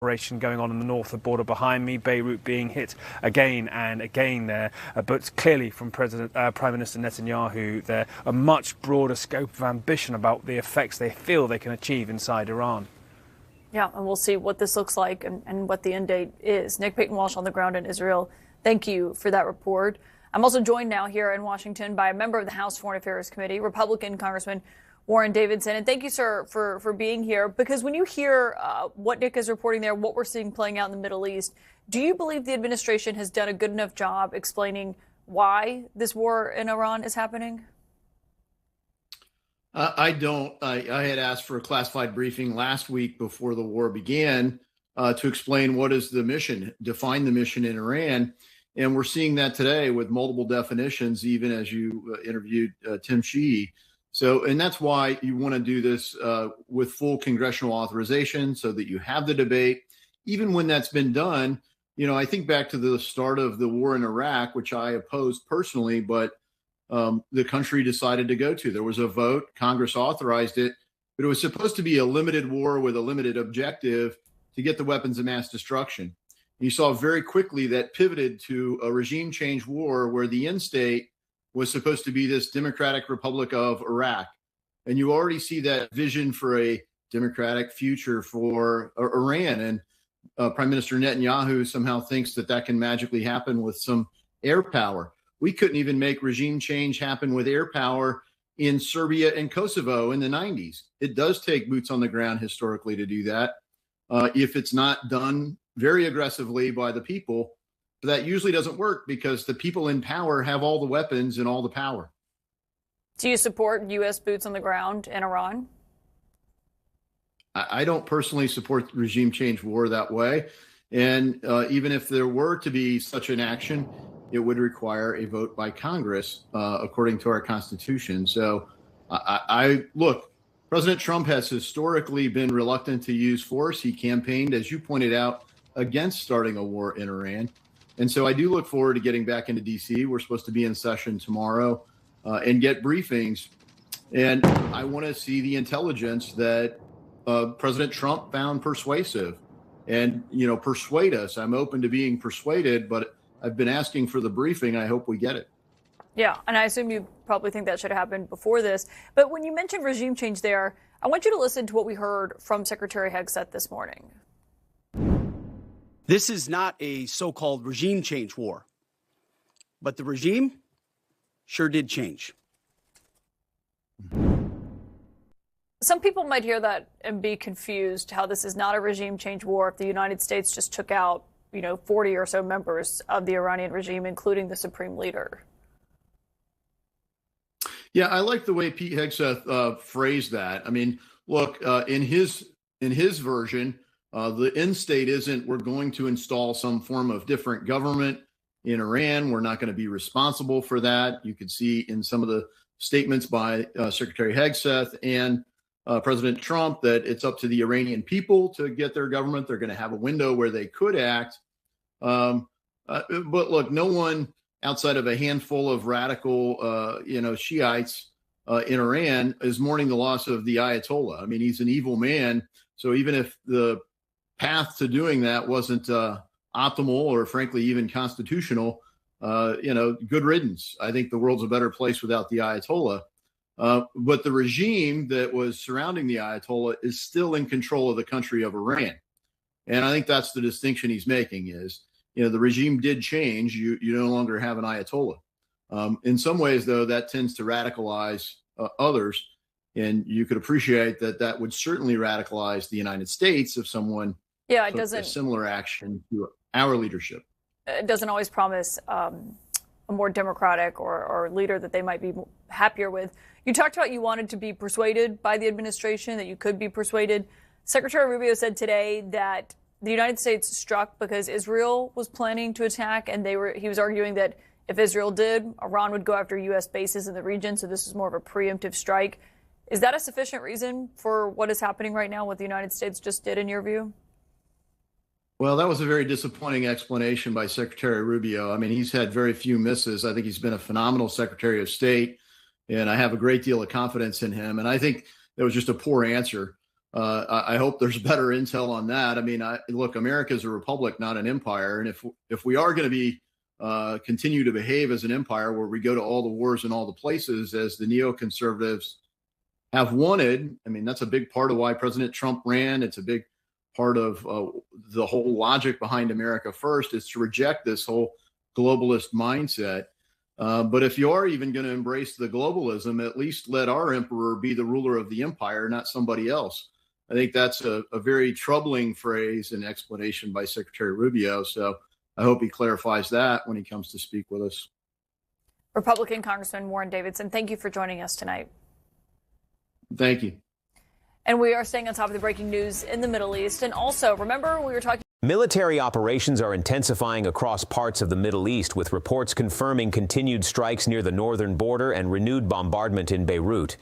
operation going on in the north, the border behind me, Beirut being hit again and again there. But clearly from Prime Minister Netanyahu, there a much broader scope of ambition about the effects they feel they can achieve inside Iran. Yeah, and we'll see what this looks like and what the end date is. Nick Payton-Walsh on the ground in Israel. Thank you for that report. I'm also joined now here in Washington by a member of the House Foreign Affairs Committee, Republican Congressman Warren Davidson. And thank you, sir, for being here. Because when you hear what Nick is reporting there, what we're seeing playing out in the Middle East, do you believe the administration has done a good enough job explaining why this war in Iran is happening? I don't. I had asked for a classified briefing last week before the war began to explain what is the mission, define the mission in Iran. And we're seeing that today with multiple definitions, even as you interviewed Tim Sheehy. So, and that's why you want to do this with full congressional authorization so that you have the debate. Even when that's been done, you know, I think back to the start of the war in Iraq, which I opposed personally, but the country decided to go to. There was a vote, Congress authorized it, but it was supposed to be a limited war with a limited objective to get the weapons of mass destruction. And you saw very quickly that pivoted to a regime change war where the end state was supposed to be this Democratic Republic of Iraq. And you already see that vision for a democratic future for Iran. And Prime Minister Netanyahu somehow thinks that that can magically happen with some air power. We couldn't even make regime change happen with air power in Serbia and Kosovo in the 90s. It does take boots on the ground historically to do that. If it's not done very aggressively by the people, that usually doesn't work because the people in power have all the weapons and all the power. Do you support U.S. boots on the ground in Iran? I don't personally support regime change war that way. And even if there were to be such an action, it would require a vote by Congress, according to our Constitution. So I look, President Trump has historically been reluctant to use force. He campaigned, as you pointed out, against starting a war in Iran. And so I do look forward to getting back into D.C. We're supposed to be in session tomorrow and get briefings. And I want to see the intelligence that President Trump found persuasive and, you know, persuade us. I'm open to being persuaded, but I've been asking for the briefing. I hope we get it. Yeah, and I assume you probably think that should have happened before this. But when you mentioned regime change there, I want you to listen to what we heard from Secretary Hegseth this morning. This is not a so-called regime change war, but the regime sure did change. Some people might hear that and be confused how this is not a regime change war if the United States just took out, 40 or so members of the Iranian regime, including the supreme leader. Yeah, I like the way Pete Hegseth phrased that. I mean, look, in his version, the end state isn't we're going to install some form of different government in Iran. We're not going to be responsible for that. You could see in some of the statements by Secretary Hegseth and President Trump that it's up to the Iranian people to get their government. They're going to have a window where they could act. But look, no one outside of a handful of radical, Shiites in Iran is mourning the loss of the Ayatollah. I mean, he's an evil man. So even if the path to doing that wasn't optimal or frankly even constitutional, good riddance. I think the world's a better place without the Ayatollah. But the regime that was surrounding the Ayatollah is still in control of the country of Iran. And I think that's the distinction he's making is, the regime did change. You no longer have an Ayatollah. In some ways, though, that tends to radicalize others. And you could appreciate that would certainly radicalize the United States if someone it took doesn't a similar action to our leadership. It doesn't always promise a more democratic or leader that they might be happier with. You talked about you wanted to be persuaded by the administration, that you could be persuaded. Secretary Rubio said today that the United States struck because Israel was planning to attack, and he was arguing that if Israel did, Iran would go after U.S. bases in the region, so this is more of a preemptive strike. Is that a sufficient reason for what is happening right now, what the United States just did, in your view? Well, that was a very disappointing explanation by Secretary Rubio. I mean, he's had very few misses. I think he's been a phenomenal Secretary of State, and I have a great deal of confidence in him. And I think that was just a poor answer. I hope there's better intel on that. I mean, look, America is a republic, not an empire. And if we are going to be continue to behave as an empire where we go to all the wars and all the places as the neoconservatives have wanted, I mean, that's a big part of why President Trump ran. It's a big part of the whole logic behind America First is to reject this whole globalist mindset. But if you are even going to embrace the globalism, at least let our emperor be the ruler of the empire, not somebody else. I think that's a very troubling phrase and explanation by Secretary Rubio. So I hope he clarifies that when he comes to speak with us. Republican Congressman Warren Davidson, thank you for joining us tonight. Thank you. And we are staying on top of the breaking news in the Middle East. And also, remember, we were talking. Military operations are intensifying across parts of the Middle East, with reports confirming continued strikes near the northern border and renewed bombardment in Beirut.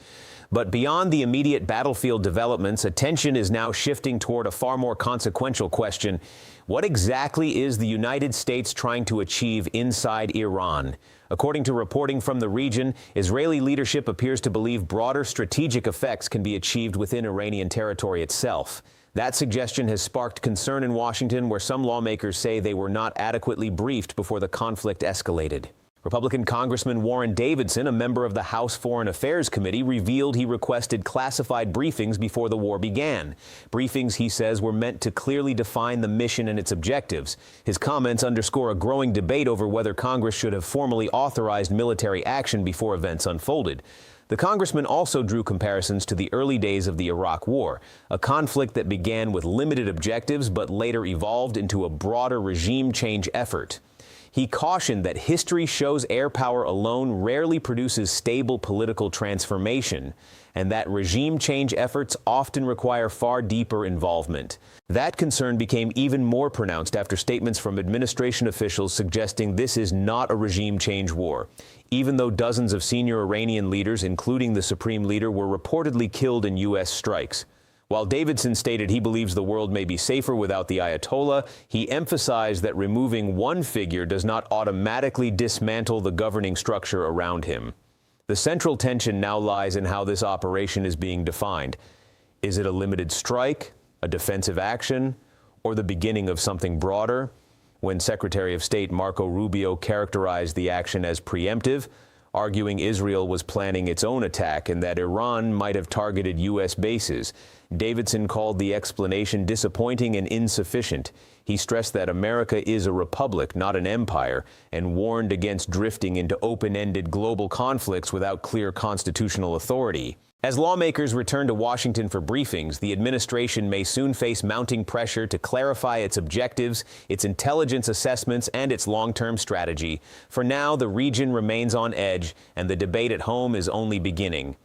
But beyond the immediate battlefield developments, attention is now shifting toward a far more consequential question. What exactly is the United States trying to achieve inside Iran? According to reporting from the region, Israeli leadership appears to believe broader strategic effects can be achieved within Iranian territory itself. That suggestion has sparked concern in Washington, where some lawmakers say they were not adequately briefed before the conflict escalated. Republican Congressman Warren Davidson, a member of the House Foreign Affairs Committee, revealed he requested classified briefings before the war began. Briefings, he says, were meant to clearly define the mission and its objectives. His comments underscore a growing debate over whether Congress should have formally authorized military action before events unfolded. The congressman also drew comparisons to the early days of the Iraq War, a conflict that began with limited objectives but later evolved into a broader regime change effort. He cautioned that history shows air power alone rarely produces stable political transformation, and that regime change efforts often require far deeper involvement. That concern became even more pronounced after statements from administration officials suggesting this is not a regime change war, even though dozens of senior Iranian leaders, including the supreme leader, were reportedly killed in U.S. strikes. While Davidson stated he believes the world may be safer without the Ayatollah, he emphasized that removing one figure does not automatically dismantle the governing structure around him. The central tension now lies in how this operation is being defined. Is it a limited strike, a defensive action, or the beginning of something broader? When Secretary of State Marco Rubio characterized the action as preemptive, arguing Israel was planning its own attack and that Iran might have targeted U.S. bases, Davidson called the explanation disappointing and insufficient. He stressed that America is a republic, not an empire, and warned against drifting into open-ended global conflicts without clear constitutional authority. As lawmakers return to Washington for briefings, the administration may soon face mounting pressure to clarify its objectives, its intelligence assessments, and its long-term strategy. For now, the region remains on edge, and the debate at home is only beginning.